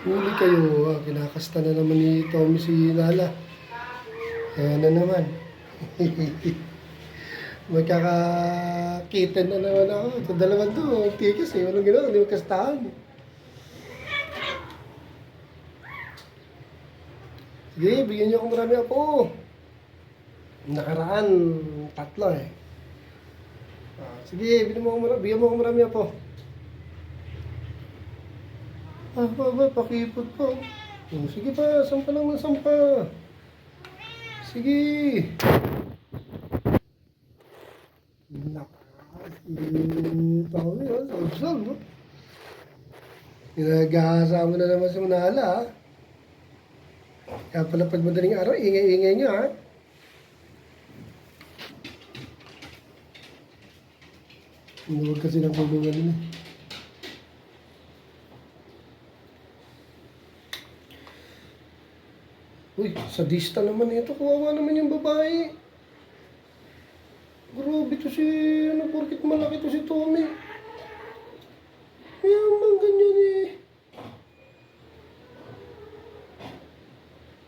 Huli kayo. Kinakasta na naman ni Tommy si Nala. Ayan na naman. Magkakakitan na naman ako. Ito dalawan to. Tikas eh. Walang ginawa. Hindi magkastahan eh. Sige, bigyan niyo ako marami ako. Nakaraan, 3 eh. Sige, bigyan mo ako marami ako. Pakipot po. Sige pa, sampa lang ng sampa. Sige. Tawag yun, sabsab, no? Pinag-aasama na naman sa Manala, ha? Kaya pala pag madaling araw, ingay-ingay nyo, ha? Huwag kasi ng kulungan nila. Uy, sadista naman ito. Kawawa naman yung babae. Grabe to si, porkit malaki to si Tommy. Mayaman ganyan eh.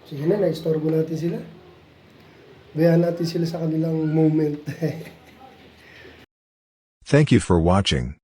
Sige na, na-istorbo natin sila. Bayaan natin sila sa kanilang moment. Thank you for watching.